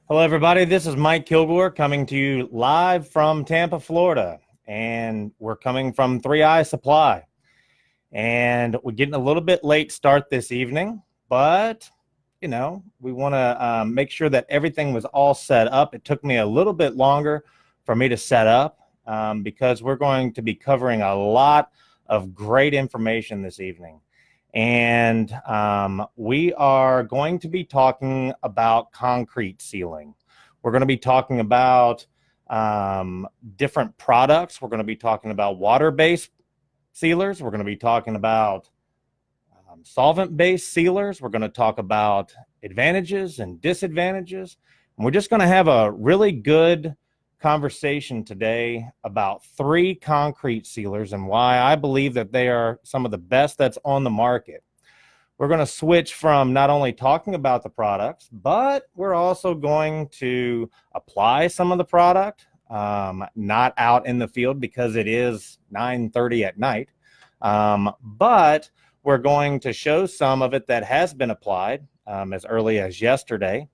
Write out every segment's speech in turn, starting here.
Hello, everybody. This is Mike Kilgore coming to you live from Tampa, Florida. And we're coming from 3i Supply. And we're getting a little bit late start this evening, but, we want to make sure that everything was all set up. It took me a little bit longer for me to set up because we're going to be covering a lot of great information this evening. And we are going to be talking about concrete sealing. We're going to be talking about different products. We're going to be talking about water-based sealers. We're going to be talking about solvent-based sealers. We're going to talk about advantages and disadvantages. And we're just going to have a really good conversation today about 3 concrete sealers and why I believe that they are some of the best that's on the market. We're going to switch from not only talking about the products, but we're also going to apply some of the product, not out in the field because it is 9:30 at night, but we're going to show some of it that has been applied as early as yesterday.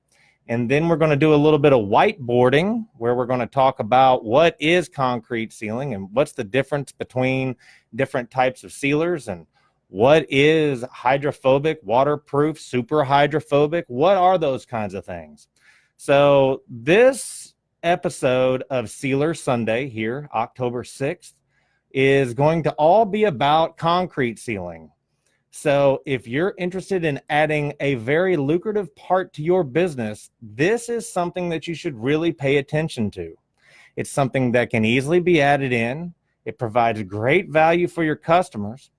And then we're going to do a little bit of whiteboarding where we're going to talk about what is concrete sealing and what's the difference between different types of sealers and what is hydrophobic, waterproof, super hydrophobic. What are those kinds of things? So this episode of Sealer Sunday here, October 6th, is going to all be about concrete sealing. So if you're interested in adding a very lucrative part to your business, this is something that you should really pay attention to. It's something that can easily be added in. It provides great value for your customers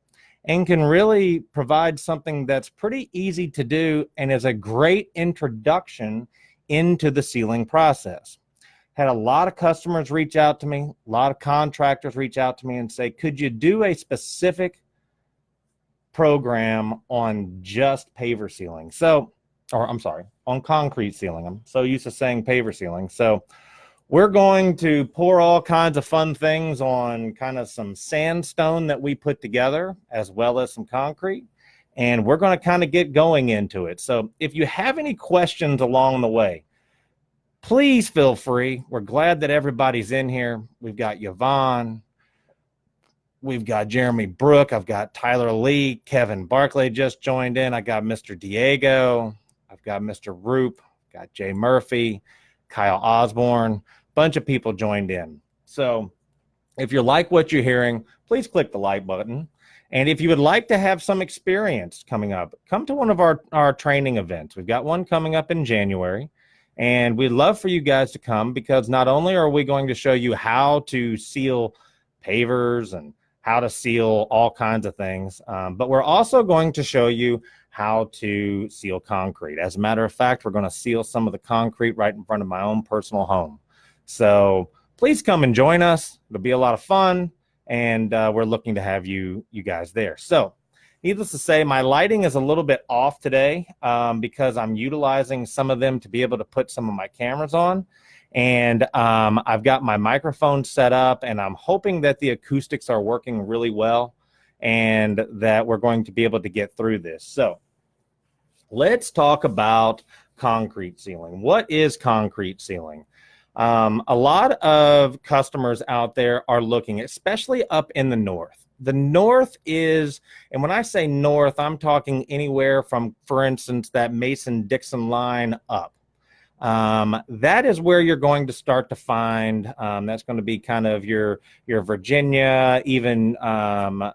and can really provide something that's pretty easy to do and is a great introduction into the sealing process. Had a lot of customers reach out to me, a lot of contractors reach out to me and say, could you do a specific program on just paver sealing? On concrete sealing. I'm so used to saying paver sealing. So we're going to pour all kinds of fun things on kind of some sandstone that we put together, as well as some concrete. And we're going to kind of get going into it. So if you have any questions along the way, please feel free. We're glad that everybody's in here. We've got Yvonne. We've got Jeremy Brook. I've got Tyler Lee. Kevin Barclay just joined in. I got Mr. Diego. I've got Mr. Roop. Got Jay Murphy, Kyle Osborne. Bunch of people joined in. So if you like what you're hearing, please click the like button. And if you would like to have some experience coming up, come to one of our training events. We've got one coming up in January. And we'd love for you guys to come because not only are we going to show you how to seal pavers and how to seal all kinds of things, but we're also going to show you how to seal concrete. As a matter of fact, we're going to seal some of the concrete right in front of my own personal home. So please come and join us. It'll be a lot of fun, and we're looking to have you guys there. So needless to say, my lighting is a little bit off today because I'm utilizing some of them to be able to put some of my cameras on. And I've got my microphone set up, and I'm hoping that the acoustics are working really well and that we're going to be able to get through this. So let's talk about concrete sealing. What is concrete sealing? A lot of customers out there are looking, especially up in the north. The north is, and when I say north, I'm talking anywhere from, for instance, that Mason-Dixon line up. That is where you're going to start to find, that's going to be kind of your Virginia, even all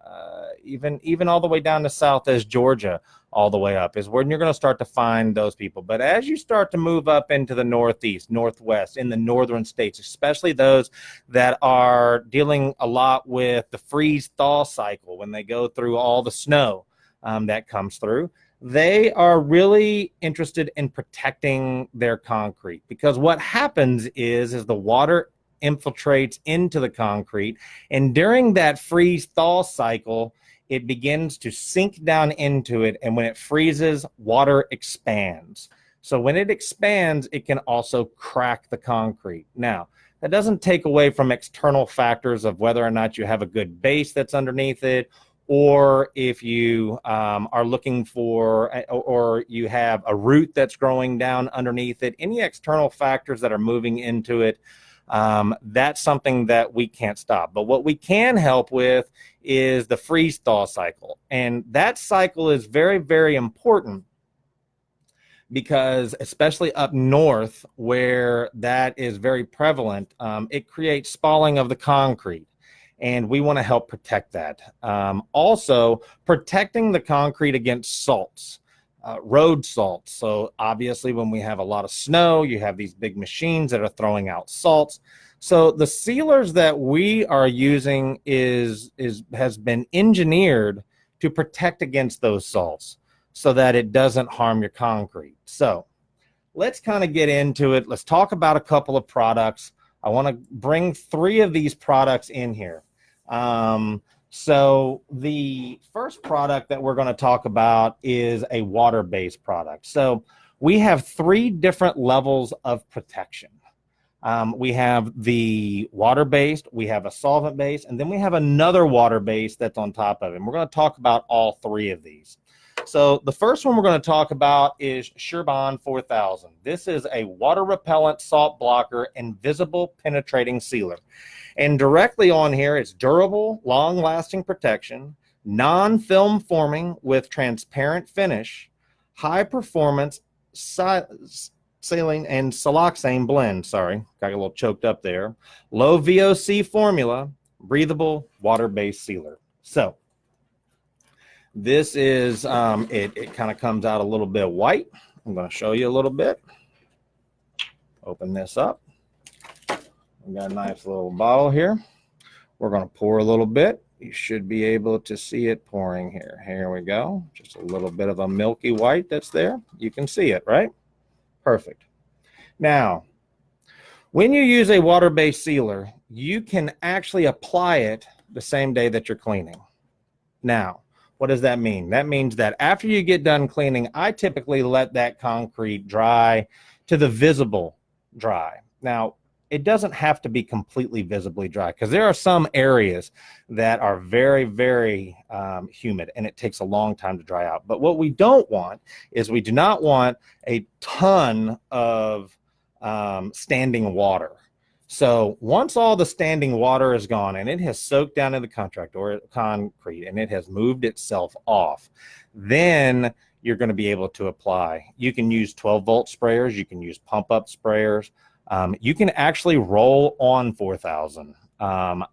the way down to south as Georgia, all the way up is when you're going to start to find those people. But as you start to move up into the northeast, northwest, in the northern states, especially those that are dealing a lot with the freeze-thaw cycle when they go through all the snow that comes through, they are really interested in protecting their concrete because what happens is the water infiltrates into the concrete, and during that freeze-thaw cycle, it begins to sink down into it, and when it freezes, water expands. So when it expands, it can also crack the concrete. Now, that doesn't take away from external factors of whether or not you have a good base that's underneath it, or if you are looking for, or you have a root that's growing down underneath it, any external factors that are moving into it, that's something that we can't stop. But what we can help with is the freeze thaw cycle. And that cycle is very, very important because especially up north where that is very prevalent, it creates spalling of the concrete. And we want to help protect that. Also, protecting the concrete against salts, road salts. So obviously when we have a lot of snow, you have these big machines that are throwing out salts. So the sealers that we are using has been engineered to protect against those salts so that it doesn't harm your concrete. So let's kind of get into it. Let's talk about a couple of products. I want to bring 3 of these products in here. So the first product that we're going to talk about is a water-based product. So we have 3 different levels of protection. We have the water-based, we have a solvent-based, and then we have another water-based that's on top of it. And we're going to talk about all 3 of these. So the first one we're going to talk about is Surebond 4000. This is a water repellent, salt blocker, and visible penetrating sealer. And directly on here, it's durable, long-lasting protection, non-film forming with transparent finish, high performance saline and siloxane blend. Sorry, got a little choked up there. Low VOC formula, breathable, water-based sealer. So this is, it kind of comes out a little bit white. I'm going to show you a little bit. Open this up. We got a nice little bottle here. We're going to pour a little bit. You should be able to see it pouring here. Here we go. Just a little bit of a milky white that's there. You can see it, right? Perfect. Now, when you use a water-based sealer, you can actually apply it the same day that you're cleaning. Now, what does that mean? That means that after you get done cleaning, I typically let that concrete dry to the visible dry. Now, it doesn't have to be completely visibly dry because there are some areas that are very, very humid and it takes a long time to dry out. But what we don't want is we do not want a ton of standing water. So once all the standing water is gone and it has soaked down in the concrete and it has moved itself off, then you're going to be able to apply. You can use 12-volt sprayers. You can use pump-up sprayers. You can actually roll on 4000. I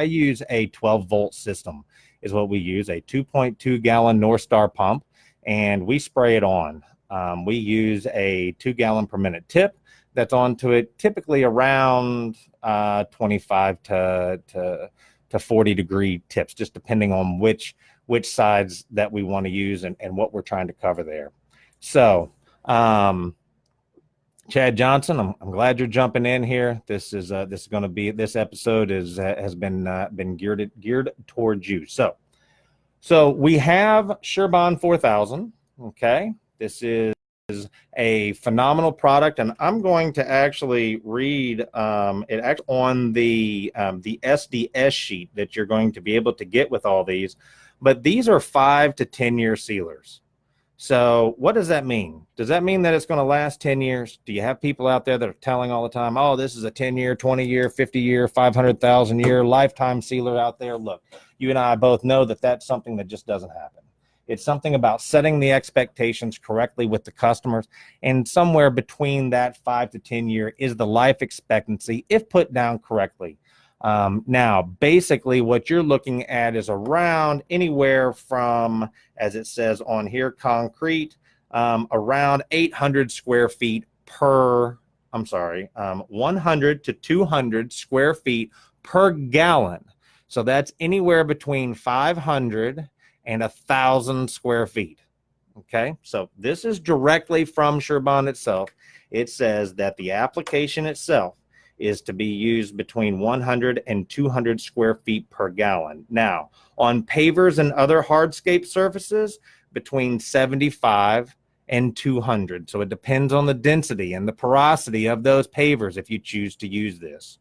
use a 12-volt system is what we use, a 2.2 gallon North Star pump, and we spray it on. We use a 2 gallon per minute tip that's onto it, typically around 25 to 40 degree tips, just depending on which sides that we want to use and what we're trying to cover there. So, Chad Johnson, I'm glad you're jumping in here. This episode has been geared towards you. So we have Surebond 4000. Okay, this is a phenomenal product, and I'm going to actually read it on the SDS sheet that you're going to be able to get with all these. But these are 5 to 10 year sealers. So what does that mean? Does that mean that it's going to last 10 years? Do you have people out there that are telling all the time, oh, this is a 10-year, 20-year, 50-year, 500,000-year lifetime sealer out there? Look, you and I both know that that's something that just doesn't happen. It's something about setting the expectations correctly with the customers, and somewhere between that 5 to 10 year is the life expectancy if put down correctly. Now, basically what you're looking at is around anywhere from, as it says on here, concrete, around 800 square feet 100 to 200 square feet per gallon. So that's anywhere between 500 and 1,000 square feet. Okay, so this is directly from Surebond itself. It says that the application itself is to be used between 100 and 200 square feet per gallon. Now, on pavers and other hardscape surfaces, between 75 and 200. So it depends on the density and the porosity of those pavers if you choose to use this.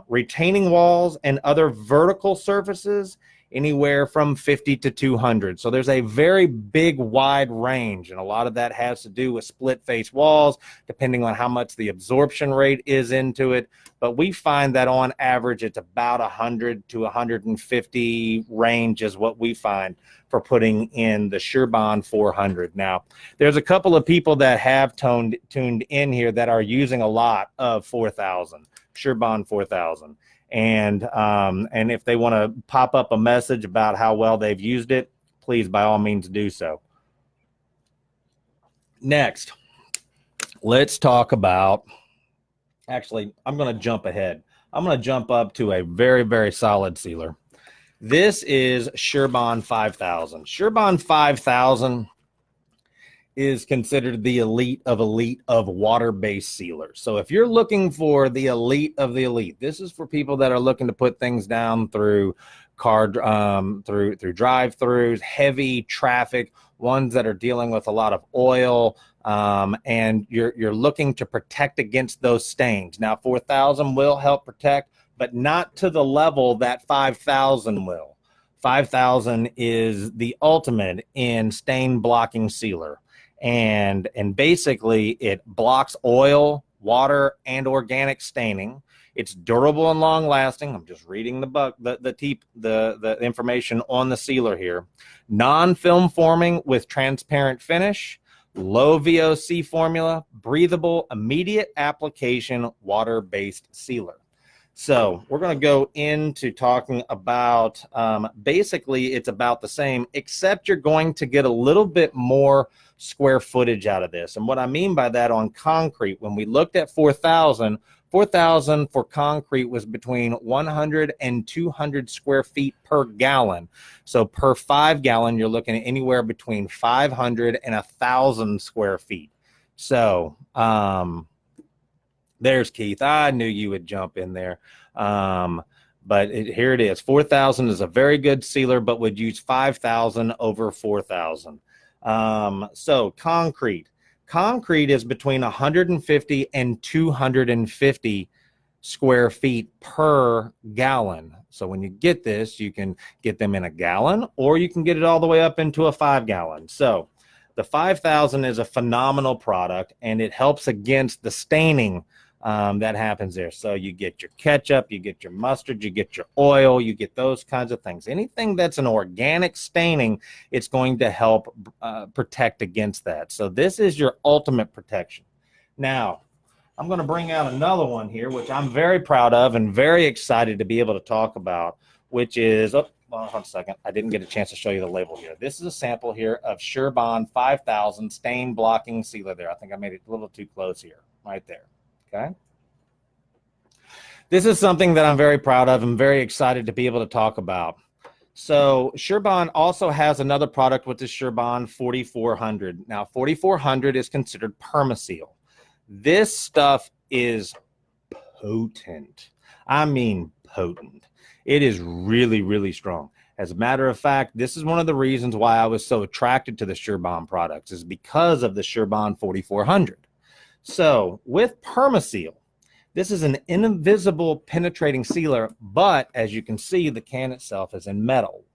Retaining walls and other vertical surfaces, anywhere from 50 to 200. So there's a very big, wide range, and a lot of that has to do with split face walls, depending on how much the absorption rate is into it. But we find that on average, it's about 100 to 150 range is what we find for putting in the SureBond 400. Now, there's a couple of people that have tuned in here that are using a lot of 4000, SureBond 4000. And if they want to pop up a message about how well they've used it, please, by all means, do so. Next, let's talk about, actually, I'm going to jump ahead. I'm going to jump up to a very, very solid sealer. This is SureBond 5000. SureBond 5000 is considered the elite of water-based sealers. So if you're looking for the elite of the elite, this is for people that are looking to put things down through through drive-throughs, heavy traffic, ones that are dealing with a lot of oil, and you're looking to protect against those stains. Now, 4000 will help protect, but not to the level that 5000 will. 5000 is the ultimate in stain blocking sealer. And basically it blocks oil, water, and organic staining. It's durable and long lasting. I'm just reading the information on the sealer here. Non-film forming with transparent finish, low VOC formula, breathable, immediate application, water-based sealer. So we're going to go into talking about, basically it's about the same, except you're going to get a little bit more square footage out of this. And what I mean by that, on concrete, when we looked at 4000 for concrete was between 100 and 200 square feet per gallon. So per 5 gallon, you're looking at anywhere between 500 and 1,000 square feet. So, there's Keith. I knew you would jump in there. But here it is. 4000 is a very good sealer, but would use 5000 over 4000. So concrete. Concrete is between 150 and 250 square feet per gallon. So when you get this, you can get them in a gallon, or you can get it all the way up into a 5 gallon. So the 5000 is a phenomenal product, and it helps against the staining that happens there. So you get your ketchup, you get your mustard, you get your oil, you get those kinds of things. Anything that's an organic staining, it's going to help protect against that. So this is your ultimate protection. Now, I'm going to bring out another one here, which I'm very proud of and very excited to be able to talk about, which is, oh, well, hold on a second. I didn't get a chance to show you the label here. This is a sample here of SureBond 5000 stain blocking sealer there. I think I made it a little too close here, right there. Okay. This is something that I'm very proud of and very excited to be able to talk about. So SureBond also has another product, which is SureBond 4400. Now, 4400 is considered Perma-Seal. This stuff is potent. I mean potent. It is really, really strong. As a matter of fact, this is one of the reasons why I was so attracted to the SureBond products, is because of the SureBond 4400. So with Perma-Seal, this is an invisible penetrating sealer, but as you can see, the can itself is in metal.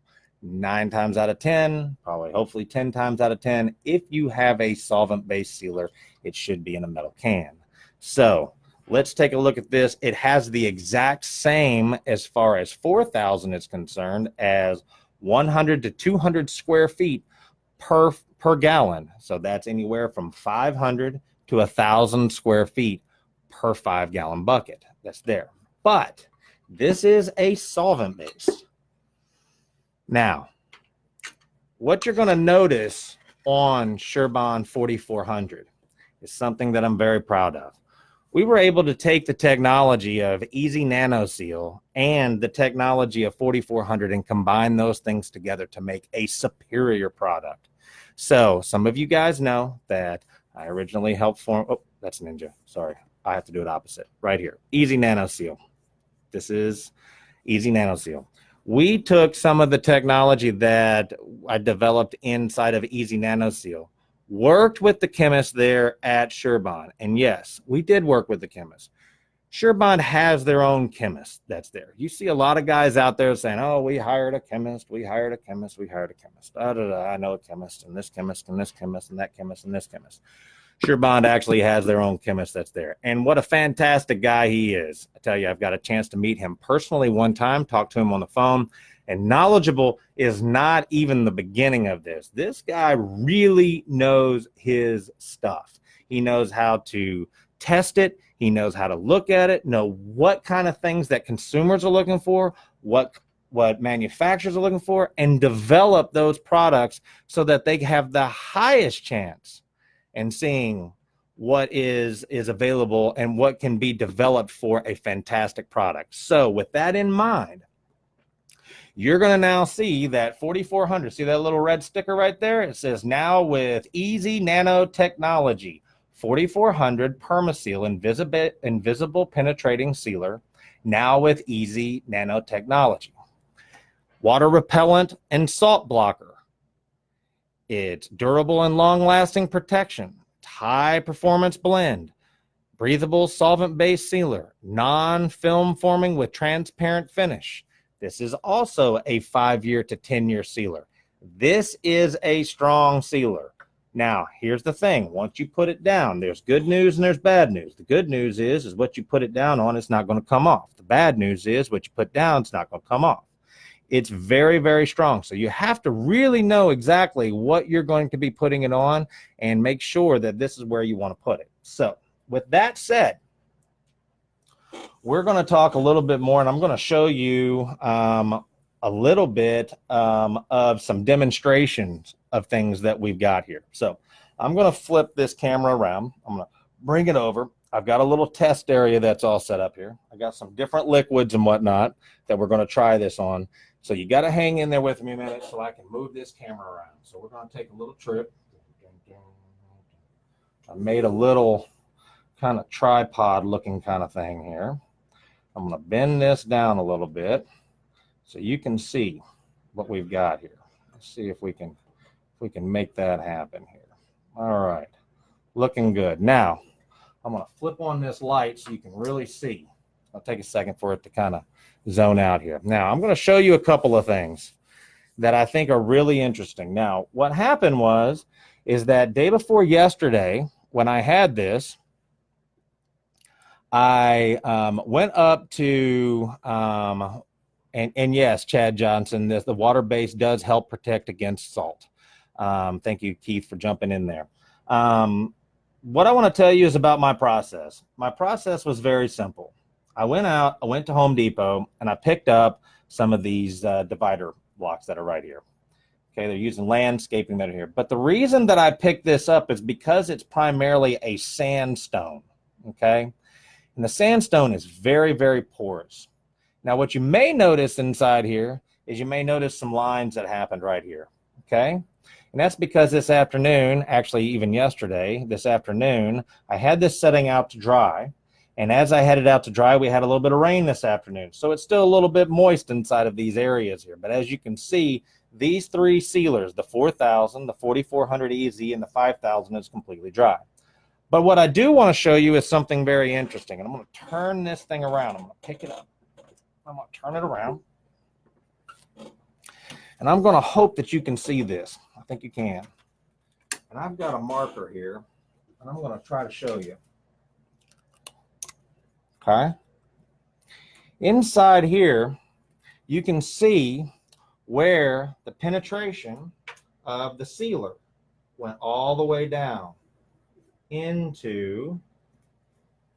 9 times out of 10, probably hopefully 10 times out of 10, if you have a solvent-based sealer, it should be in a metal can. So let's take a look at this. It has the exact same, as far as 4000 is concerned, as 100 to 200 square feet per gallon. So that's anywhere from 500 to 1,000 square feet per 5 gallon bucket. That's there. But this is a solvent based. Now, what you're going to notice on SureBond 4400 is something that I'm very proud of. We were able to take the technology of Easy Nano Seal and the technology of 4400 and combine those things together to make a superior product. So some of you guys know that I originally helped form, oh, that's Ninja. Sorry, I have to do it opposite. Right here, Easy Nano Seal. This is Easy Nano Seal. We took some of the technology that I developed inside of Easy Nano Seal, worked with the chemist there at SureBond. And yes, we did work with the chemist. SureBond has their own chemist that's there. You see a lot of guys out there saying, oh, we hired a chemist, we hired a chemist, we hired a chemist. I know a chemist and this chemist and this chemist and that chemist and this chemist. SureBond actually has their own chemist that's there. And what a fantastic guy he is. I tell you, I've got a chance to meet him personally one time, talk to him on the phone. And knowledgeable is not even the beginning of this. This guy really knows his stuff. He knows how to test it. He knows how to look at it, know what kind of things that consumers are looking for, what manufacturers are looking for, and develop those products so that they have the highest chance in seeing what is available and what can be developed for a fantastic product. So with that in mind, you're going to now see that 4400, see that little red sticker right there? It says now with easy nanotechnology. 4400 Perma-Seal invisible penetrating sealer, now with easy nanotechnology. Water repellent and salt blocker. It's durable and long-lasting protection. High performance blend. Breathable solvent-based sealer. Non-film forming with transparent finish. This is also a 5-year to 10-year sealer. This is a strong sealer. Now, here's the thing. Once you put it down, there's good news and there's bad news. The good news is what you put it down on, it's not going to come off. The bad news is what you put down, it's not going to come off. It's very, very strong. So you have to really know exactly what you're going to be putting it on and make sure that this is where you want to put it. So with that said, we're going to talk a little bit more, and I'm going to show you a little bit of some demonstrations of things that we've got here. So I'm going to flip this camera around. I'm going to bring it over. I've got a little test area that's all set up here. I got some different liquids and whatnot that we're going to try this on. So you got to hang in there with me a minute so I can move this camera around. So we're going to take a little trip. I made a little kind of tripod looking kind of thing here. I'm going to bend this down a little bit so you can see what we've got here. Let's see if we can make that happen here. All right, looking good. Now, I'm going to flip on this light so you can really see. I'll take a second for it to kind of zone out here. Now, I'm going to show you a couple of things that I think are really interesting. Now, what happened is that day before yesterday, when I had this, I went up to, and yes, Chad Johnson, the water base does help protect against salt. Thank you, Keith, for jumping in there. What I want to tell you is about my process. My process was very simple. I went to Home Depot, and I picked up some of these divider blocks that are right here. Okay, they're using landscaping that are here. But the reason that I picked this up is because it's primarily a sandstone, okay? And the sandstone is very, very porous. Now, what you may notice inside here is you may notice some lines that happened right here, okay? And that's because this afternoon, actually even yesterday, this afternoon, I had this setting out to dry. And as I had it out to dry, we had a little bit of rain this afternoon. So it's still a little bit moist inside of these areas here. But as you can see, these three sealers, the 4000, the 4400 EZ, and the 5000 is completely dry. But what I do want to show you is something very interesting. And I'm going to turn this thing around. I'm going to pick it up. I'm going to turn it around. And I'm going to hope that you can see this. I think you can. And I've got a marker here. And I'm going to try to show you. Okay. Inside here, you can see where the penetration of the sealer went all the way down into,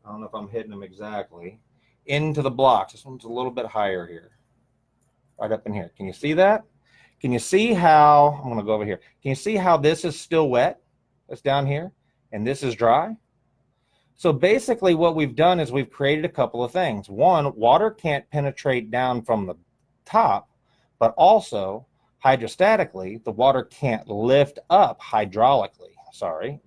I don't know if I'm hitting them exactly, into the blocks. This one's a little bit higher here, right up in here. Can you see that? Can you see how, I'm going to go over here. Can you see how this is still wet? It's down here, and this is dry. So basically what we've done is we've created a couple of things. One, water can't penetrate down from the top, but also hydrostatically, the water can't lift up hydraulically,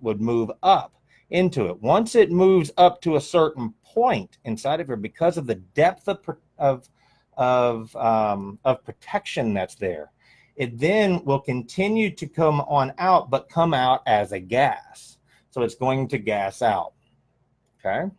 would move up into it. Once it moves up to a certain point inside of here, because of the depth of protection that's there, it then will continue to come on out, but come out as a gas. So it's going to gas out. Okay,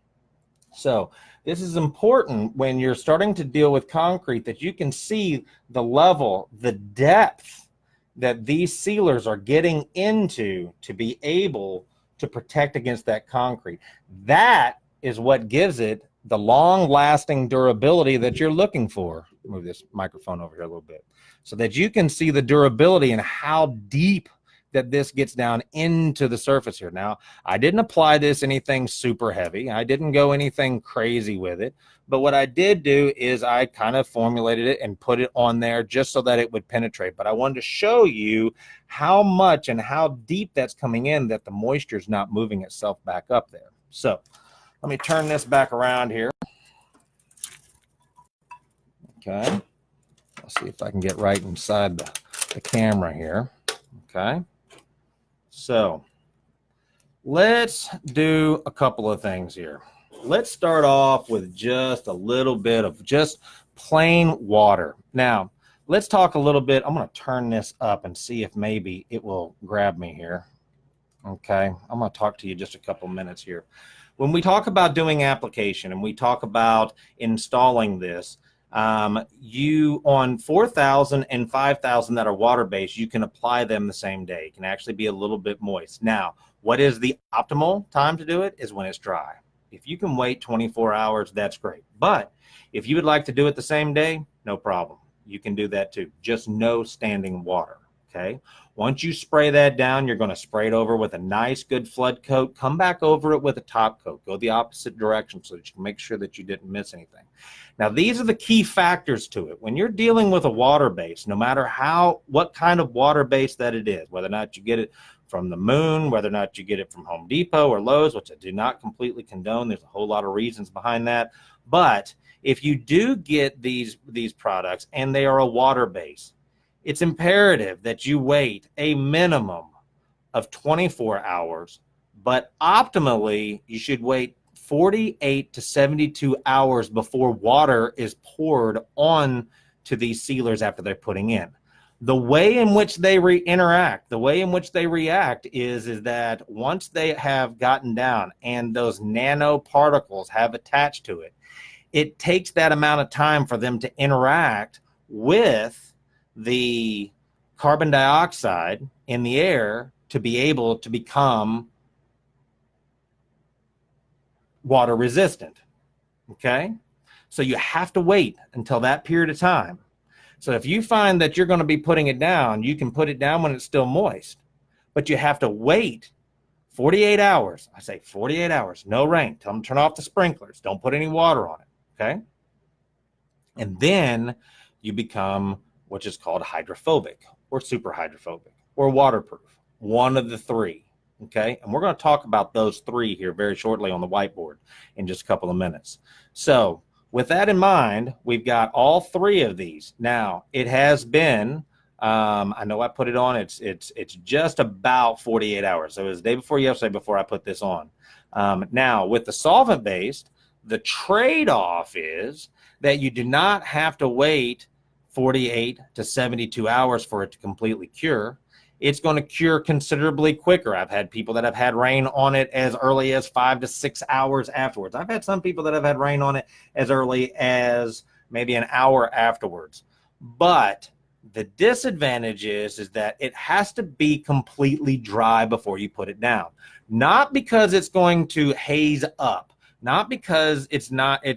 So this is important when you're starting to deal with concrete, that you can see the level, the depth that these sealers are getting into to be able to protect against that concrete. That is what gives it the long-lasting durability that you're looking for. Move this microphone over here a little bit so that you can see the durability and how deep that this gets down into the surface here. Now, I didn't apply this anything super heavy. I didn't go anything crazy with it. But what I did do is I kind of formulated it and put it on there just so that it would penetrate. But I wanted to show you how much and how deep that's coming in, that the moisture is not moving itself back up there. So let me turn this back around here. Okay. Let's see if I can get right inside the camera here. Okay. So let's do a couple of things here. Let's start off with just a little bit of just plain water. Now, let's talk a little bit. I'm going to turn this up and see if maybe it will grab me here. Okay, I'm going to talk to you just a couple minutes here. When we talk about doing application and we talk about installing this, you on 4,000 and 5,000 that are water-based, you can apply them the same day. It can actually be a little bit moist. Now, what is the optimal time to do it is when it's dry. If you can wait 24 hours, that's great. But if you would like to do it the same day, no problem. You can do that too. Just no standing water. Okay. Once you spray that down, you're going to spray it over with a nice, good flood coat. Come back over it with a top coat. Go the opposite direction so that you can make sure that you didn't miss anything. Now, these are the key factors to it. When you're dealing with a water base, no matter what kind of water base that it is, whether or not you get it from the moon, whether or not you get it from Home Depot or Lowe's, which I do not completely condone. There's a whole lot of reasons behind that. But if you do get these products and they are a water base, it's imperative that you wait a minimum of 24 hours, but optimally you should wait 48 to 72 hours before water is poured on to these sealers after they're putting in. The way in which they interact, the way in which they react is that once they have gotten down and those nanoparticles have attached to it, it takes that amount of time for them to interact with the carbon dioxide in the air to be able to become water resistant. Okay? So you have to wait until that period of time. So if you find that you're going to be putting it down, you can put it down when it's still moist, but you have to wait 48 hours. I say 48 hours, no rain. Tell them to turn off the sprinklers. Don't put any water on it. Okay? And then you become which is called hydrophobic or super hydrophobic or waterproof, one of the three. Okay, and we're going to talk about those three here very shortly on the whiteboard in just a couple of minutes. So with that in mind, we've got all three of these. Now, it has been, I know I put it on, it's just about 48 hours. So it was the day before yesterday before I put this on. Now, with the solvent-based, the trade-off is that you do not have to wait 48 to 72 hours for it to completely cure. It's going to cure considerably quicker. I've had people that have had rain on it as early as 5 to 6 hours afterwards. I've had some people that have had rain on it as early as maybe an hour afterwards. But the disadvantage is that it has to be completely dry before you put it down. Not because it's going to haze up. Not because it's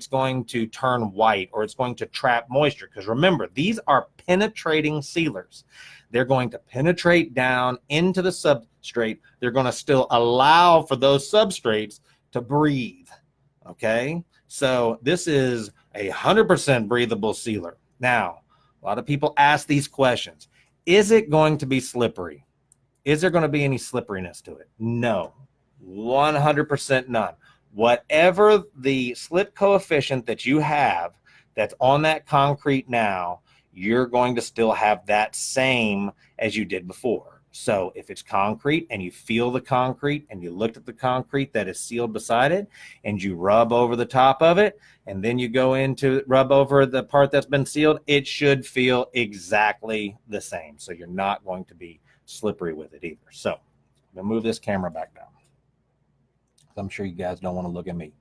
going to turn white or it's going to trap moisture. Because remember, these are penetrating sealers. They're going to penetrate down into the substrate. They're going to still allow for those substrates to breathe. Okay? So this is 100% breathable sealer. Now, a lot of people ask these questions. Is it going to be slippery? Is there going to be any slipperiness to it? No. 100% none. Whatever the slip coefficient that you have that's on that concrete now, you're going to still have that same as you did before. So if it's concrete and you feel the concrete and you looked at the concrete that is sealed beside it and you rub over the top of it and then you go into rub over the part that's been sealed, it should feel exactly the same. So you're not going to be slippery with it either. So I'm going to move this camera back down. I'm sure you guys don't want to look at me.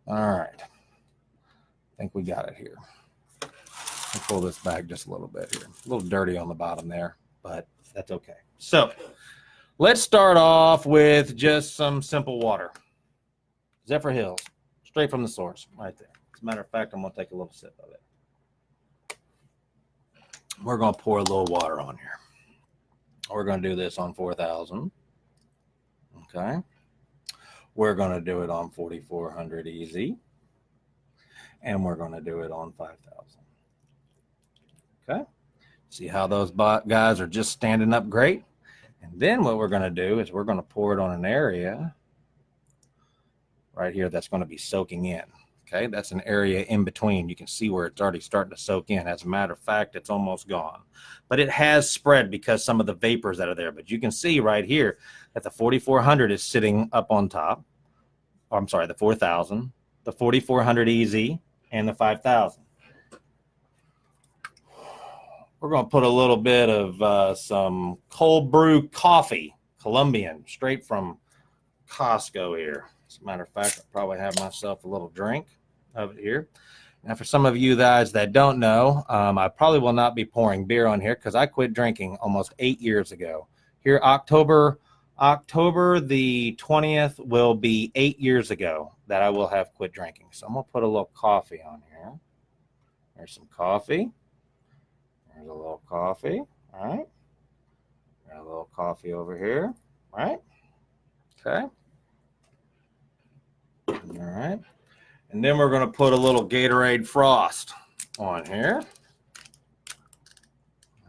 All right. I think we got it here. I'll pull this back just a little bit here. A little dirty on the bottom there, but that's okay. So let's start off with just some simple water. Zephyr Hills, straight from the source, right there. As a matter of fact, I'm going to take a little sip of it. We're going to pour a little water on here. We're going to do this on 4,000. Okay. We're going to do it on 4,400 easy. And we're going to do it on 5,000. Okay. See how those guys are just standing up great? And then what we're going to do is we're going to pour it on an area right here that's going to be soaking in. Okay, that's an area in between. You can see where it's already starting to soak in. As a matter of fact, it's almost gone. But it has spread because some of the vapors that are there. But you can see right here that the 4,400 is sitting up on top. Oh, I'm sorry, the 4,000, the 4,400 EZ, and the 5,000. We're going to put a little bit of some cold brew coffee, Colombian, straight from Costco here. As a matter of fact, I'll probably have myself a little drink of it here. Now, for some of you guys that don't know, I probably will not be pouring beer on here because I quit drinking almost 8 years ago. Here, October the 20th will be 8 years ago that I will have quit drinking. So I'm going to put a little coffee on here. There's some coffee. There's a little coffee. All right. Got a little coffee over here. All right. Okay. All right. And then we're going to put a little Gatorade Frost on here.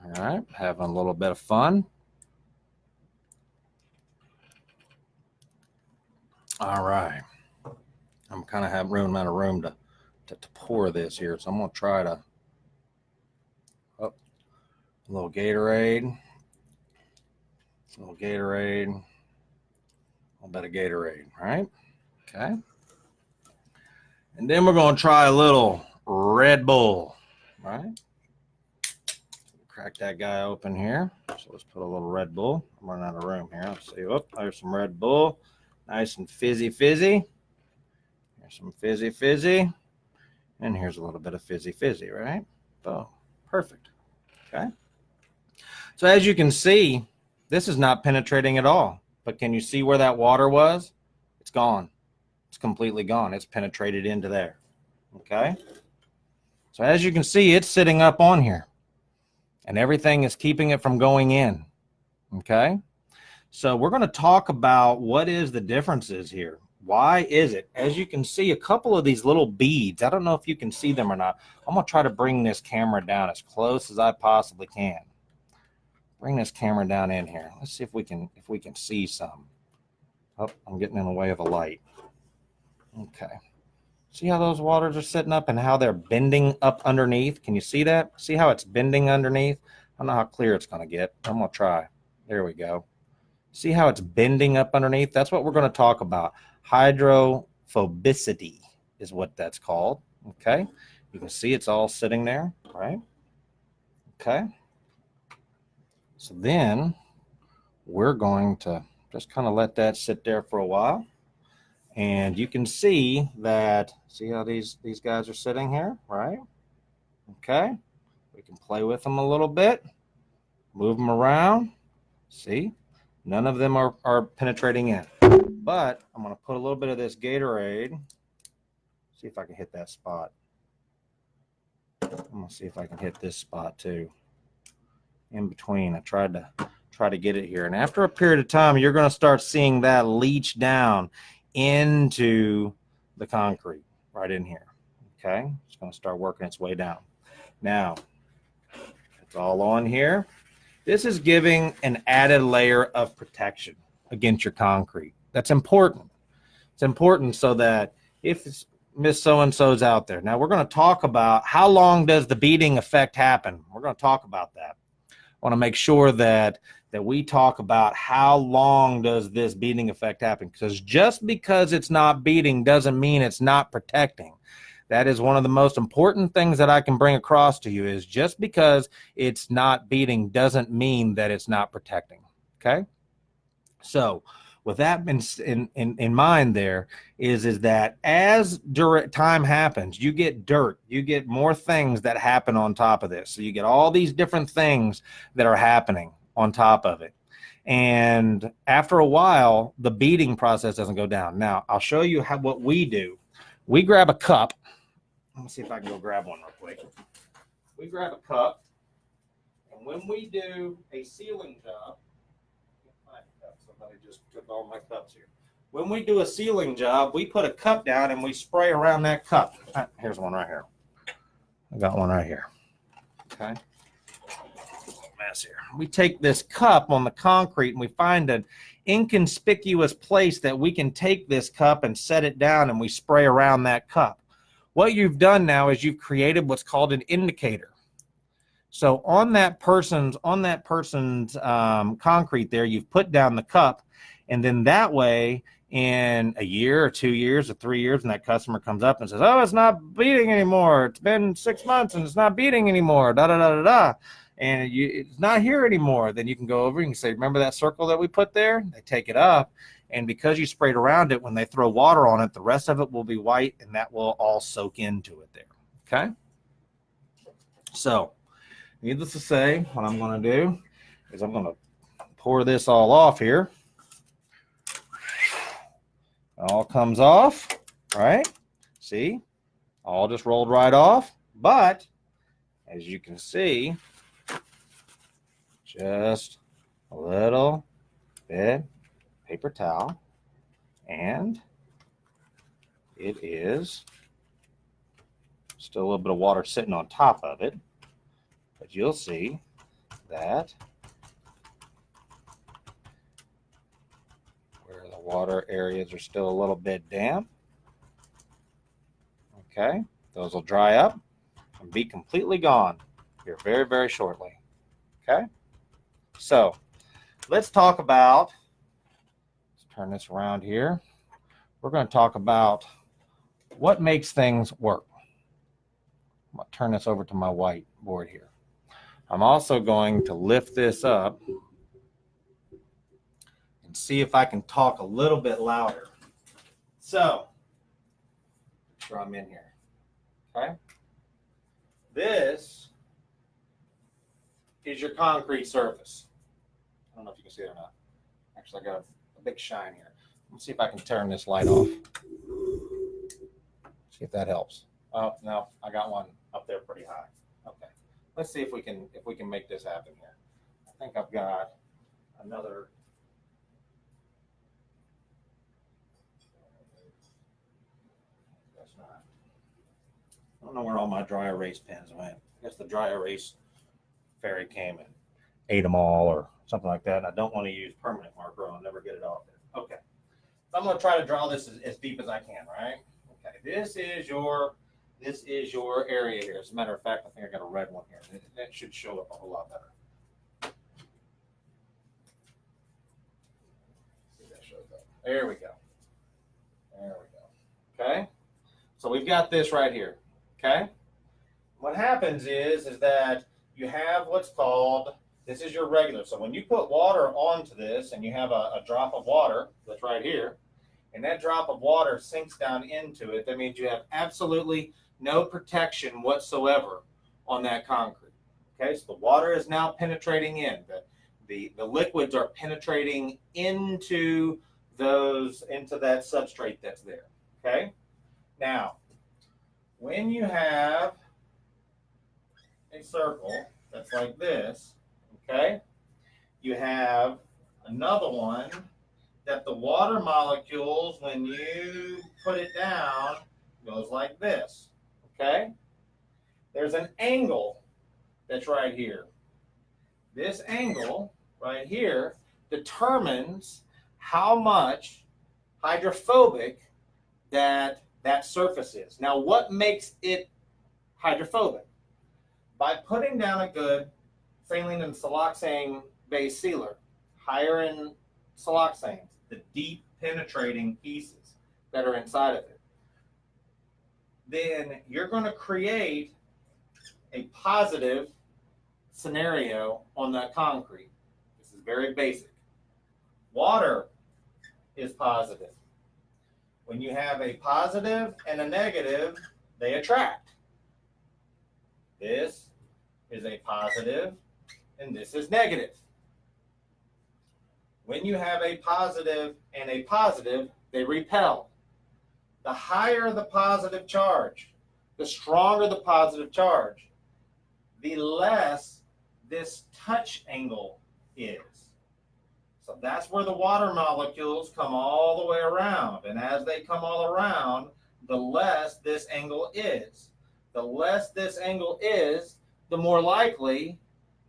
All right. Having a little bit of fun. All right. I'm kind of having out of room to pour this here. So I'm going to try to, a little Gatorade. A little Gatorade. A little bit of Gatorade. All right. Okay. And then we're going to try a little Red Bull, right? Crack that guy open here. So let's put a little Red Bull. I'm running out of room here. Let's see. Oh, there's some Red Bull. Nice and fizzy. Here's some fizzy. And here's a little bit of fizzy, right? Oh, perfect. Okay. So as you can see, this is not penetrating at all. But can you see where that water was? It's gone. It's completely gone. It's penetrated into there. Okay. So as you can see, it's sitting up on here. And everything is keeping it from going in. Okay. So we're going to talk about what is the differences here. Why is it? As you can see, a couple of these little beads. I don't know if you can see them or not. I'm going to try to bring this camera down as close as I possibly can. Bring this camera down in here. Let's see if we can see some. Oh, I'm getting in the way of the light. Okay. See how those waters are sitting up and how they're bending up underneath? Can you see that? See how it's bending underneath? I don't know how clear it's going to get. I'm going to try. There we go. See how it's bending up underneath? That's what we're going to talk about. Hydrophobicity is what that's called. Okay. You can see it's all sitting there, right? Okay. So then we're going to just kind of let that sit there for a while. And you can see that, see how these guys are sitting here, right? Okay. We can play with them a little bit, move them around. See, none of them are penetrating in. But I'm going to put a little bit of this Gatorade. See if I can hit that spot. I'm going to see if I can hit this spot too. In between, I tried to get it here. And after a period of time, you're going to start seeing that leach down into the concrete right in here. Okay, it's going to start working its way down. Now, it's all on here. This is giving an added layer of protection against your concrete. That's important. It's important so that if Miss So-and-so's out there. Now, we're going to talk about how long does the beading effect happen. We're going to talk about that. I want to make sure that we talk about how long does this beading effect happen, because just because it's not beading doesn't mean it's not protecting. That is one of the most important things that I can bring across to you, is just because it's not beading doesn't mean that it's not protecting. Okay. So with that in mind, there is that as time happens, you get dirt, you get more things that happen on top of this. So you get all these different things that are happening on top of it. And after a while, the beating process doesn't go down. Now, I'll show you what we do. We grab a cup. Let me see if I can go grab one real quick. We grab a cup, and when we do a sealing job, somebody just took all my cups here. When we do a sealing job, we put a cup down and we spray around that cup. Here's one right here. I got one right here. Okay. Mess here. We take this cup on the concrete and we find an inconspicuous place that we can take this cup and set it down, and we spray around that cup. What you've done now is you've created what's called an indicator. So on that person's concrete there, you've put down the cup, and then that way, in a year or 2 years or 3 years, when that customer comes up and says, "Oh, it's not beating anymore. It's been 6 months and it's not beating anymore. Da da da da da." And it's not here anymore. Then you can go over and you say, "Remember that circle that we put there?" They take it up, and because you sprayed around it, when they throw water on it, the rest of it will be white, and that will all soak into it there. Okay. So, needless to say, what I'm going to do is I'm going to pour this all off here. It all comes off, right? See? All just rolled right off. But, as you can see, just a little bit paper towel, and it is still a little bit of water sitting on top of it. But you'll see that where the water areas are still a little bit damp, okay, those will dry up and be completely gone here very, very shortly. Okay, so let's talk about, let's turn this around here. We're going to talk about what makes things work. I'm going to turn this over to my whiteboard here. I'm also going to lift this up and see if I can talk a little bit louder. So, make sure I'm in here. Okay? This is your concrete surface. I don't know if you can see it or not. Actually, I got a big shine here. Let's see if I can turn this light off. See if that helps. Oh, no, I got one up there pretty high. Okay. Let's see if we can make this happen here. I think I've got another. That's not. I don't know where all my dry erase pens went. I guess the dry erase fairy came and ate them all or something like that. And I don't want to use permanent marker. I'll never get it off there. Okay. So I'm going to try to draw this as deep as I can, right? Okay. This is your area here. As a matter of fact, I think I got a red one here. That should show up a whole lot better. See if that shows up. There we go. There we go. Okay. So we've got this right here. Okay. What happens is that you have what's called, this is your regular. So when you put water onto this and you have a drop of water that's right here, and that drop of water sinks down into it, that means you have absolutely no protection whatsoever on that concrete. Okay, so the water is now penetrating in. The liquids are penetrating into that substrate that's there. Okay, now when you have a circle that's like this, okay, you have another one that the water molecules, when you put it down, goes like this. Okay? There's an angle that's right here. This angle right here determines how much hydrophobic that surface is. Now, what makes it hydrophobic? By putting down a good saline and siloxane based sealer, higher in siloxanes, the deep penetrating pieces that are inside of it, then you're going to create a positive scenario on that concrete. This is very basic. Water is positive. When you have a positive and a negative, they attract. This is a positive and this is negative. When you have a positive and a positive, they repel. The higher the positive charge, the stronger the positive charge, the less this touch angle is. So that's where the water molecules come all the way around. And as they come all around, the less this angle is. The less this angle is, the more likely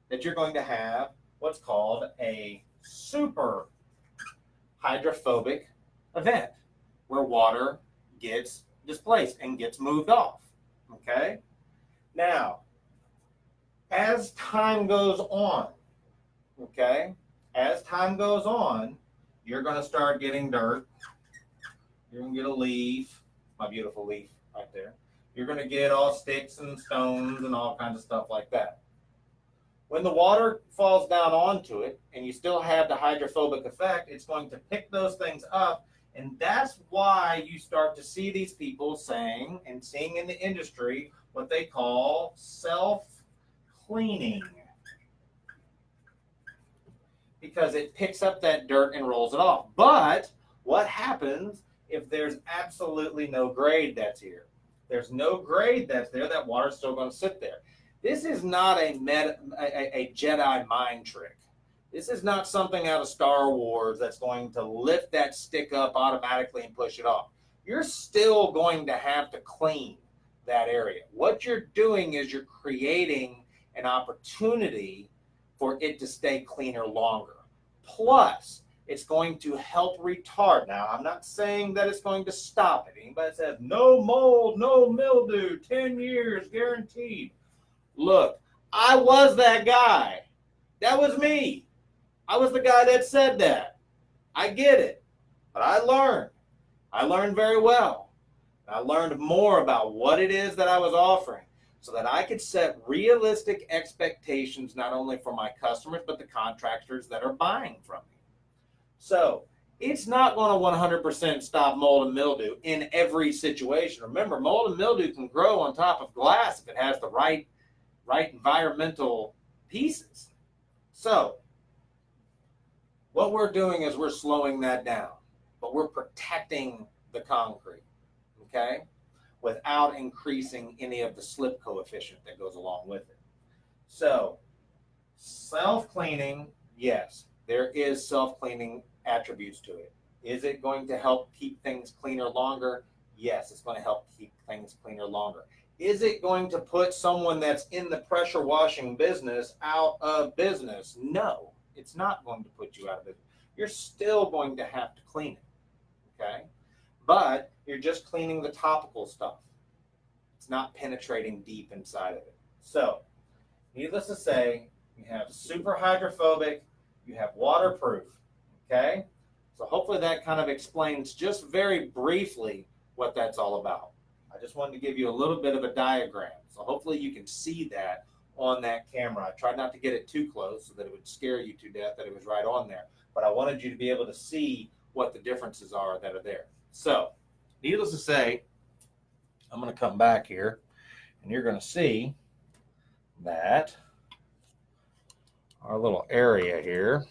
that you're going to have what's called a super hydrophobic event, where water gets displaced and gets moved off. Okay? Now, as time goes on, okay, as time goes on, you're going to start getting dirt. You're going to get a leaf, my beautiful leaf right there. You're going to get all sticks and stones and all kinds of stuff like that. When the water falls down onto it and you still have the hydrophobic effect, it's going to pick those things up. And that's why you start to see these people saying and seeing in the industry what they call self-cleaning. Because it picks up that dirt and rolls it off. But what happens if there's absolutely no grade that's here? There's no grade that's there, that water's still going to sit there. This is not a Jedi mind trick. This is not something out of Star Wars that's going to lift that stick up automatically and push it off. You're still going to have to clean that area. What you're doing is you're creating an opportunity for it to stay cleaner longer. Plus, it's going to help retard. Now, I'm not saying that it's going to stop it. Anybody that says no mold, no mildew, 10 years guaranteed. Look, I was that guy. That was me. I was the guy that said that. I get it. But I learned. I learned very well. I learned more about what it is that I was offering so that I could set realistic expectations not only for my customers, but the contractors that are buying from me. So it's not going to 100% stop mold and mildew in every situation. Remember, mold and mildew can grow on top of glass if it has the right environmental pieces. So what we're doing is we're slowing that down, but we're protecting the concrete, okay, without increasing any of the slip coefficient that goes along with it. So self-cleaning, yes, there is self-cleaning attributes to it. Is it going to help keep things cleaner longer? Yes, it's going to help keep things cleaner longer. Is it going to put someone that's in the pressure washing business out of business? No, it's not going to put you out of business. You're still going to have to clean it, okay? But you're just cleaning the topical stuff. It's not penetrating deep inside of it. So, needless to say, you have super hydrophobic, you have waterproof, okay? So hopefully that kind of explains just very briefly what that's all about. I just wanted to give you a little bit of a diagram. So hopefully you can see that on that camera. I tried not to get it too close so that it would scare you to death that it was right on there. But I wanted you to be able to see what the differences are that are there. So, needless to say, I'm going to come back here and you're going to see that our little area here,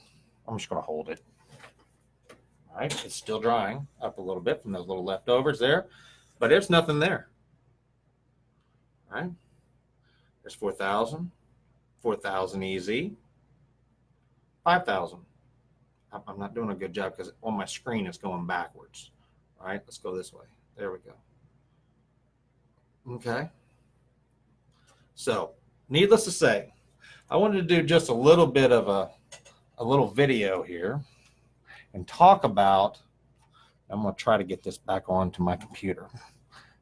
I'm just going to hold it. All right, it's still drying up a little bit from those little leftovers there, but there's nothing there. All right, there's 4,000, 4,000 easy, 5,000. I'm not doing a good job because on my screen it's going backwards. All right, let's go this way. There we go. Okay. So, needless to say, I wanted to do just a little bit of a little video here and talk about, I'm going to try to get this back onto my computer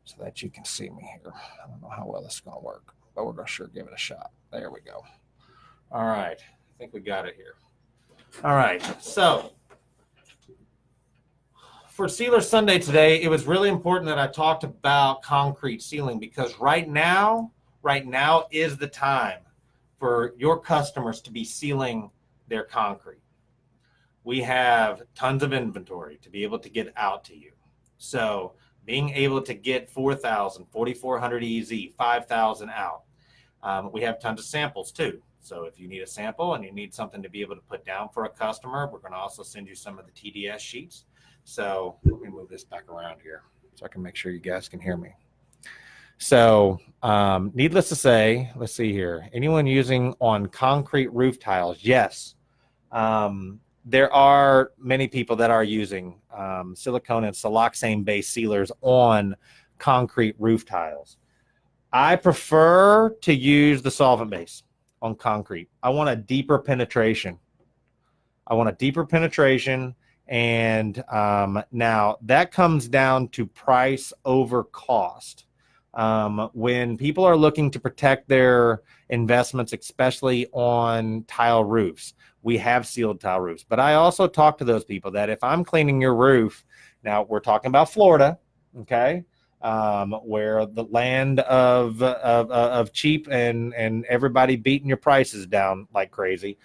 so that you can see me here. I don't know how well this is going to work, but we're going to sure give it a shot. There we go. All right. I think we got it here. All right. So, for Sealer Sunday today, it was really important that I talked about concrete sealing because right now is the time for your customers to be sealing their concrete. we have tons of inventory to be able to get out to you. So being able to get 4,000, 4,400 EZ, 5,000 out. We have tons of samples too. So if you need a sample and you need something to be able to put down for a customer, we're going to also send you some of the TDS sheets. So let me move this back around here so I can make sure you guys can hear me. So needless to say, let's see here. Anyone using on concrete roof tiles? Yes. There are many people that are using silicone and siloxane-based sealers on concrete roof tiles. I prefer to use the solvent base on concrete. I want a deeper penetration. And now that comes down to price over cost. When people are looking to protect their investments, especially on tile roofs, we have sealed tile roofs. But I also talk to those people that if I'm cleaning your roof, now we're talking about Florida, okay, where the land of cheap and everybody beating your prices down like crazy.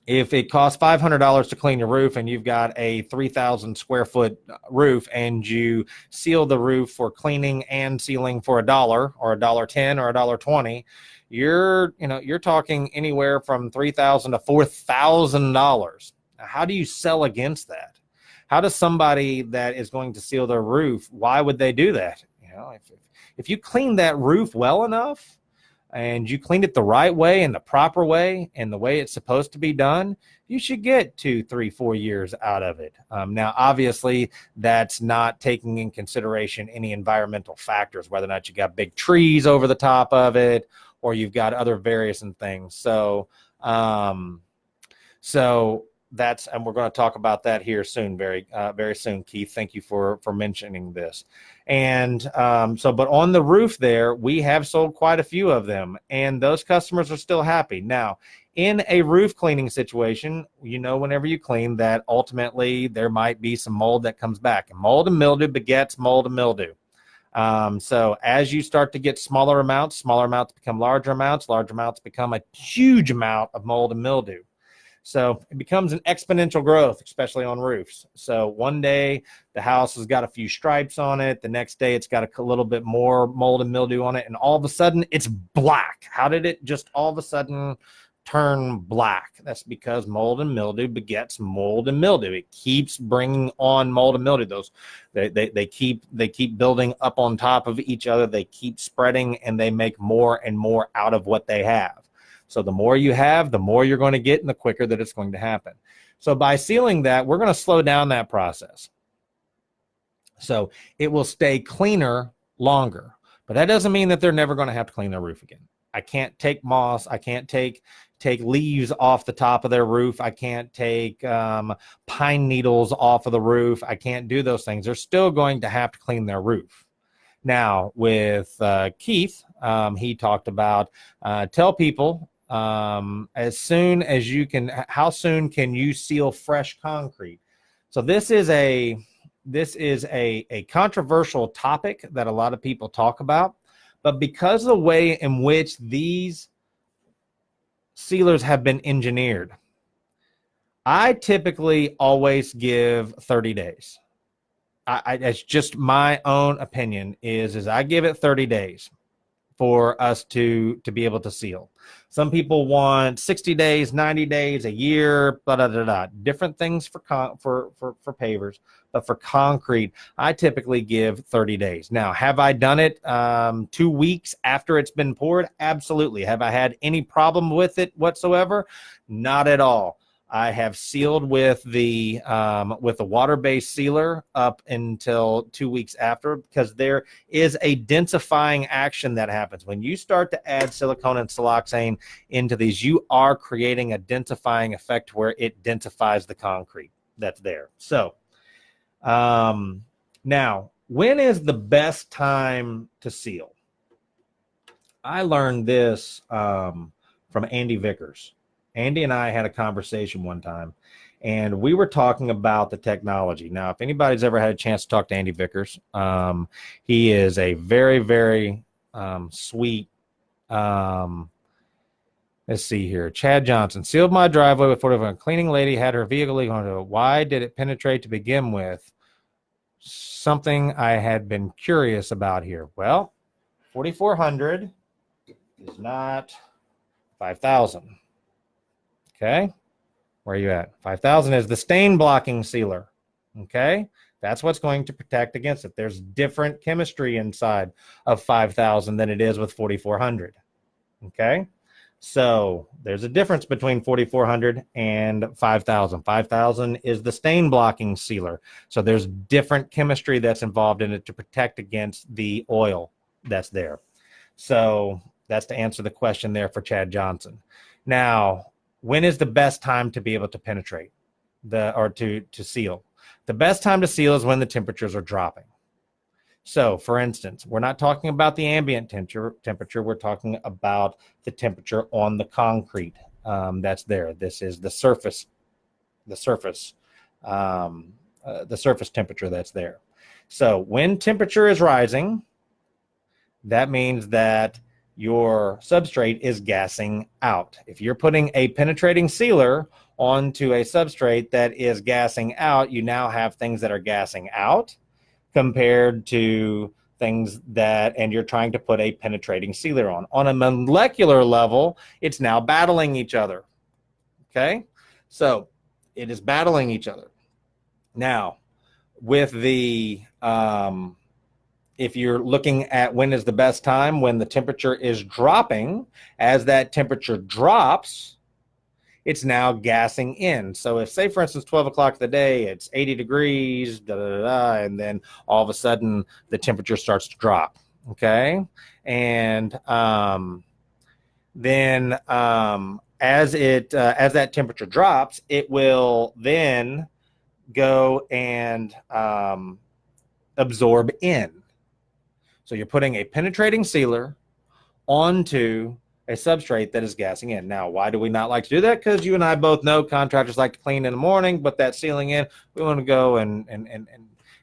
If it costs $500 to clean your roof and you've got a 3,000 square foot roof and you seal the roof for cleaning and sealing for $1 or $1.10 or $1.20, you're talking anywhere from $3,000 to $4,000. How do you sell against that? How does somebody that is going to seal their roof, why would they do that? If you clean that roof well enough, and you cleaned it the right way and the proper way and the way it's supposed to be done, you should get 2, 3, 4 years out of it. Now, obviously, that's not taking in consideration any environmental factors, whether or not you got big trees over the top of it or you've got other various things. So that's, and we're going to talk about that here soon, very soon, Keith. Thank you for mentioning this. And but on the roof there, we have sold quite a few of them, and those customers are still happy. Now, in a roof cleaning situation, whenever you clean that, ultimately there might be some mold that comes back, and mold and mildew begets mold and mildew. So as you start to get smaller amounts become larger amounts become a huge amount of mold and mildew. So it becomes an exponential growth, especially on roofs. So one day the house has got a few stripes on it. The next day it's got a little bit more mold and mildew on it. And all of a sudden it's black. How did it just all of a sudden turn black? That's because mold and mildew begets mold and mildew. It keeps bringing on mold and mildew. They keep building up on top of each other. They keep spreading and they make more and more out of what they have. So the more you have, the more you're going to get and the quicker that it's going to happen. So by sealing that, we're going to slow down that process. So it will stay cleaner longer. But that doesn't mean that they're never going to have to clean their roof again. I can't take moss. I can't take leaves off the top of their roof. I can't take pine needles off of the roof. I can't do those things. They're still going to have to clean their roof. Now, with Keith, he talked about tell people as soon as you can, how soon can you seal fresh concrete? So this is a controversial topic that a lot of people talk about, but because of the way in which these sealers have been engineered, I typically always give 30 days. It's just my own opinion is I give it 30 days for us to be able to seal. Some people want 60 days, 90 days, a year, different things for pavers, but for concrete, I typically give 30 days. Now, have I done it 2 weeks after it's been poured? Absolutely. Have I had any problem with it whatsoever? Not at all. I have sealed with the water-based sealer up until 2 weeks after, because there is a densifying action that happens. When you start to add silicone and siloxane into these, you are creating a densifying effect where it densifies the concrete that's there. So now, when is the best time to seal? I learned this from Andy Vickers. Andy and I had a conversation one time, and we were talking about the technology. Now, if anybody's ever had a chance to talk to Andy Vickers, he is a very, very sweet, Let's see here. Chad Johnson, sealed my driveway with 44. Cleaning lady had her vehicle leak onto it. Why did it penetrate to begin with? Something I had been curious about here. Well, 4,400 is not 5,000. Okay. Where are you at? 5,000 is the stain blocking sealer. Okay. That's what's going to protect against it. There's different chemistry inside of 5,000 than it is with 4,400. Okay. So there's a difference between 4,400 and 5,000. 5,000 is the stain blocking sealer. So there's different chemistry that's involved in it to protect against the oil that's there. So that's to answer the question there for Chad Johnson. Now, when is the best time to be able to penetrate to seal? The best time to seal is when the temperatures are dropping. So, for instance, we're not talking about the ambient temperature. We're talking about the temperature on the concrete that's there. This is the surface temperature that's there. So, when temperature is rising, that means that your substrate is gassing out. If you're putting a penetrating sealer onto a substrate that is gassing out, you now have things that are gassing out compared to things that, and you're trying to put a penetrating sealer on. On a molecular level, it's now battling each other. Okay? So it is battling each other. Now, with the, if you're looking at when is the best time, when the temperature is dropping, as that temperature drops, it's now gassing in. So if, say, for instance, 12 o'clock of the day, it's 80 degrees, and then all of a sudden the temperature starts to drop, okay? And then as that temperature drops, it will then go and absorb in. So you're putting a penetrating sealer onto a substrate that is gassing in. Now, why do we not like to do that? Because you and I both know contractors like to clean in the morning, but that sealing in, we want to go and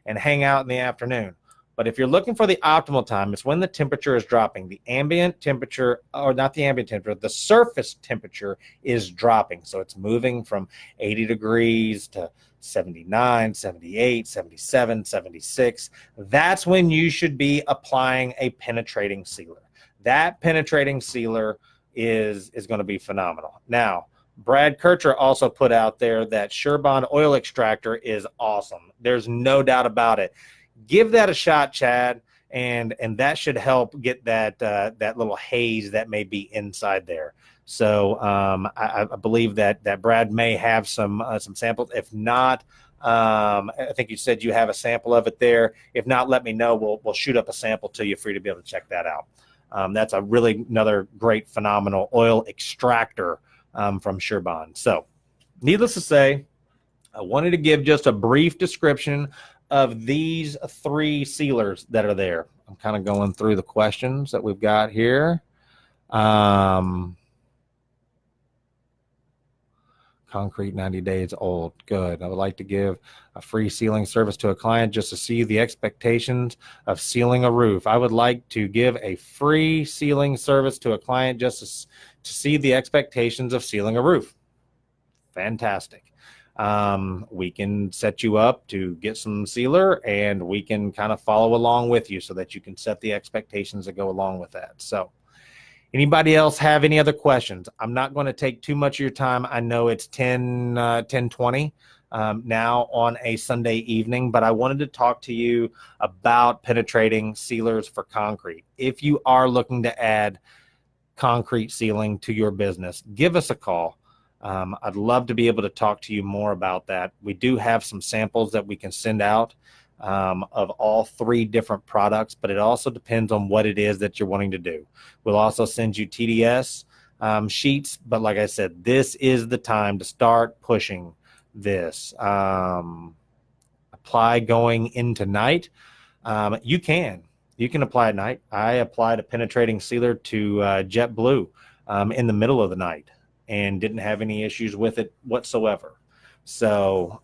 hang out in the afternoon. But if you're looking for the optimal time, it's when the temperature is dropping. The ambient temperature, or not the ambient temperature, the surface temperature is dropping. So it's moving from 80 degrees to 79, 78, 77, 76. That's when you should be applying a penetrating sealer. That penetrating sealer is going to be phenomenal. Now, Brad Kircher also put out there that SureBond oil extractor is awesome. There's no doubt about it. Give that a shot, Chad, and that should help get that little haze that may be inside there. So I believe that Brad may have some samples. If not, I think you said you have a sample of it there. If not, let me know. We'll shoot up a sample to you for you to be able to check that out. That's another great, phenomenal oil extractor from SureBond. So, needless to say, I wanted to give just a brief description of these three sealers that are there. I'm kind of going through the questions that we've got here. Concrete 90 days old. Good. I would like to give a free sealing service to a client just to see the expectations of sealing a roof. I would like to give a free sealing service to a client just to see the expectations of sealing a roof. Fantastic. We can set you up to get some sealer, and we can kind of follow along with you so that you can set the expectations that go along with that. So, anybody else have any other questions? I'm not going to take too much of your time. I know it's 10:20 now on a Sunday evening, but I wanted to talk to you about penetrating sealers for concrete. If you are looking to add concrete sealing to your business, give us a call. I'd love to be able to talk to you more about that. We do have some samples that we can send out of all three different products, but it also depends on what it is that you're wanting to do. We'll also send you TDS sheets, but like I said, this is the time to start pushing this. Apply going into night. You can apply at night. I applied a penetrating sealer to JetBlue in the middle of the night and didn't have any issues with it whatsoever. So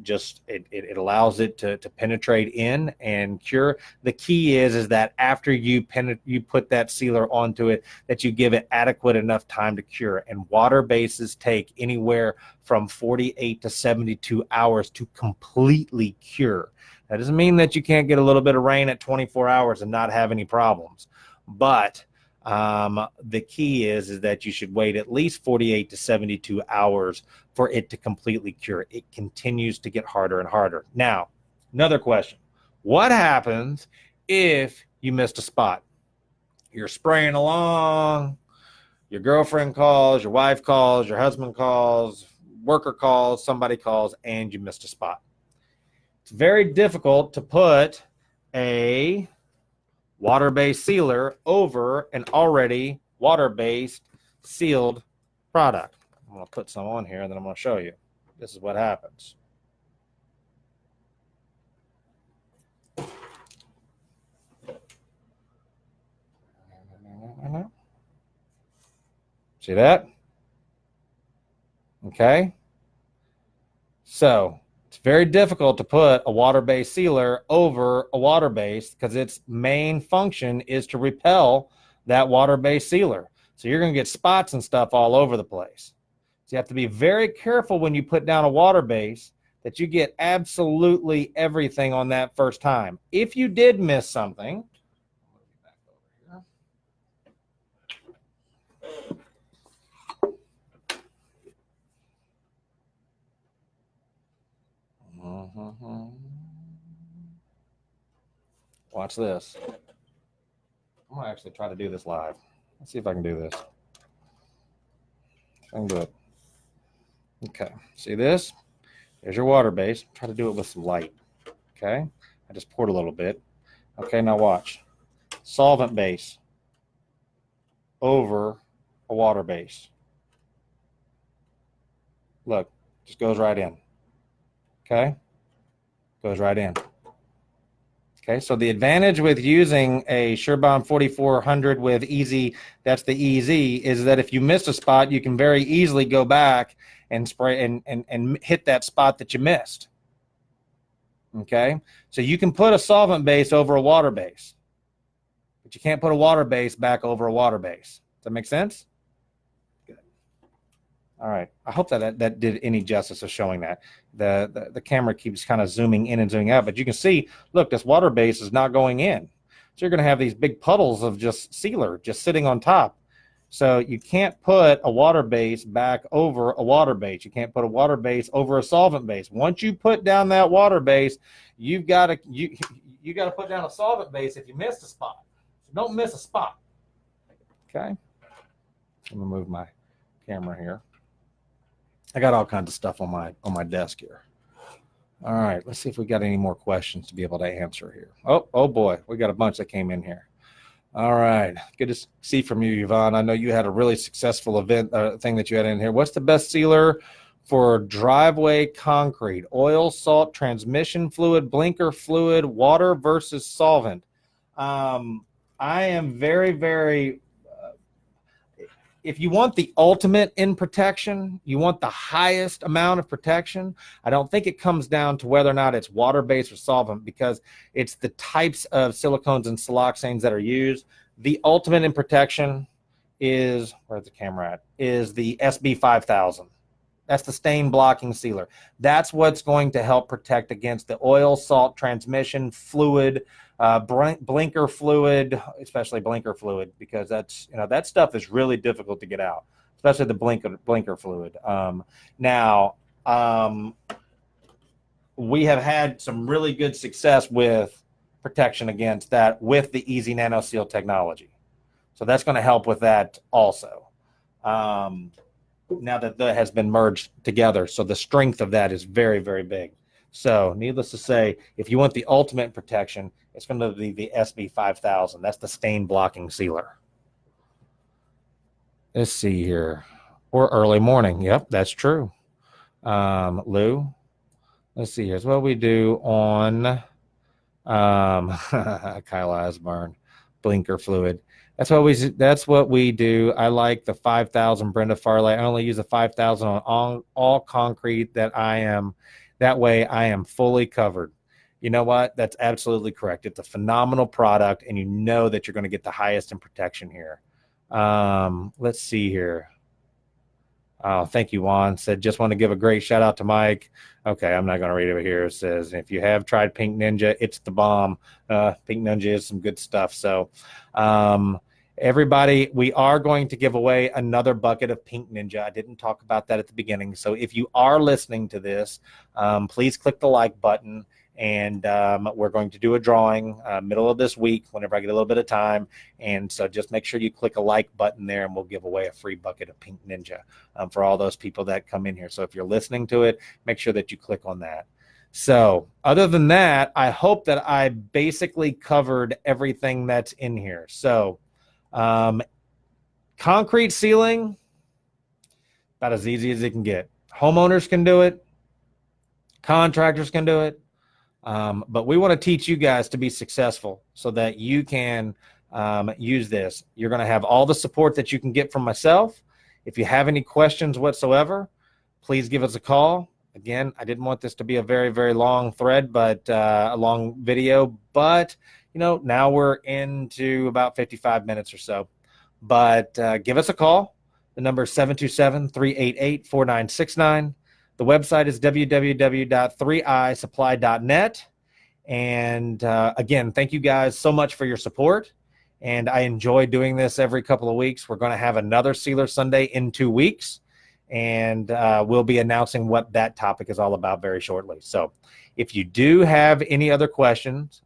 just it allows it to penetrate in and cure. The key is that after you put that sealer onto it, that you give it adequate enough time to cure. And water bases take anywhere from 48 to 72 hours to completely cure. That doesn't mean that you can't get a little bit of rain at 24 hours and not have any problems, but the key is that you should wait at least 48 to 72 hours for it to completely cure. It continues to get harder and harder. Now, another question. What happens if you missed a spot? You're spraying along, your girlfriend calls, your wife calls, your husband calls, worker calls, somebody calls, and you missed a spot. It's very difficult to put a water-based sealer over an already water-based sealed product. I'm going to put some on here and then I'm going to show you. This is what happens. See that? Okay. So it's very difficult to put a water-based sealer over a water-based because its main function is to repel that water-based sealer. So you're going to get spots and stuff all over the place. So you have to be very careful when you put down a water base that you get absolutely everything on that first time. If you did miss something, watch this. I'm going to actually try to do this live. Let's see if I can do this. I can do it. Okay, see this? There's your water base. Try to do it with some light. Okay, I just poured a little bit. Okay, now watch. Solvent base over a water base. Look, just goes right in. Okay, goes right in. Okay, so the advantage with using a SureBond 4400 with Easy, that's the EZ, is that if you miss a spot, you can very easily go back and spray and hit that spot that you missed. Okay, so you can put a solvent base over a water base, but you can't put a water base back over a water base. Does that make sense? Good. All right, I hope that did any justice of showing that. The camera keeps kind of zooming in and zooming out, but you can see, look, this water base is not going in. So you're going to have these big puddles of just sealer just sitting on top. So you can't put a water base back over a water base. You can't put a water base over a solvent base. Once you put down that water base, you got to put down a solvent base if you missed a spot. So don't miss a spot. Okay. I'm going to move my camera here. I got all kinds of stuff on my desk here. All right, let's see if we got any more questions to be able to answer here. Oh boy, we got a bunch that came in here. All right, good to see from you, Yvonne. I know you had a really successful event thing that you had in here. What's the best sealer for driveway concrete? Oil, salt, transmission fluid, blinker fluid, water versus solvent. I am very if you want the ultimate in protection, you want the highest amount of protection, I don't think it comes down to whether or not it's water-based or solvent, because it's the types of silicones and siloxanes that are used. The ultimate in protection is, where's the camera at, is the SB5000. That's the stain blocking sealer. That's what's going to help protect against the oil, salt, transmission, fluid, blinker fluid, especially blinker fluid, because that's, that stuff is really difficult to get out, especially the blinker fluid. We have had some really good success with protection against that with the Easy Nano Seal technology. So that's going to help with that also. Now that has been merged together, so the strength of that is very big. So needless to say, if you want the ultimate protection, it's going to be the SB5000. That's the stain blocking sealer. Let's see here. Or early morning. Yep, that's true. Lou, let's see. Here's what we do on Kyle Asburn, blinker fluid. That's what we do. I like the 5,000 Brenda Farley. I only use the 5,000 on all concrete that way I am fully covered. You know what? That's absolutely correct. It's a phenomenal product, and you know that you're going to get the highest in protection here. Let's see here. Oh, thank you, Juan. Said, just want to give a great shout out to Mike. Okay, I'm not going to read it here. It says, if you have tried Pink Ninja, it's the bomb. Pink Ninja is some good stuff. So, everybody, we are going to give away another bucket of Pink Ninja. I didn't talk about that at the beginning. So if you are listening to this, please click the like button. And we're going to do a drawing middle of this week whenever I get a little bit of time. And so just make sure you click a like button there, and we'll give away a free bucket of Pink Ninja for all those people that come in here. So if you're listening to it, make sure that you click on that. So other than that, I hope that I basically covered everything that's in here. So concrete sealing, about as easy as it can get. Homeowners can do it. Contractors can do it. But we want to teach you guys to be successful so that you can use this. You're going to have all the support that you can get from myself. If you have any questions whatsoever, please give us a call. Again, I didn't want this to be a very, very long thread, but a long video. But, now we're into about 55 minutes or so. But give us a call. The number is 727-388-4969. The website is www.3isupply.net. And again, thank you guys so much for your support. And I enjoy doing this every couple of weeks. We're going to have another Sealer Sunday in 2 weeks. And we'll be announcing what that topic is all about very shortly. So if you do have any other questions,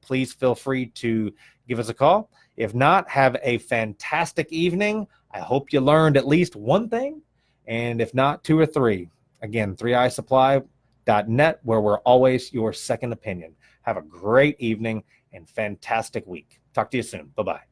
please feel free to give us a call. If not, have a fantastic evening. I hope you learned at least one thing. And if not, 2 or 3. Again, 3isupply.net, where we're always your second opinion. Have a great evening and fantastic week. Talk to you soon. Bye-bye.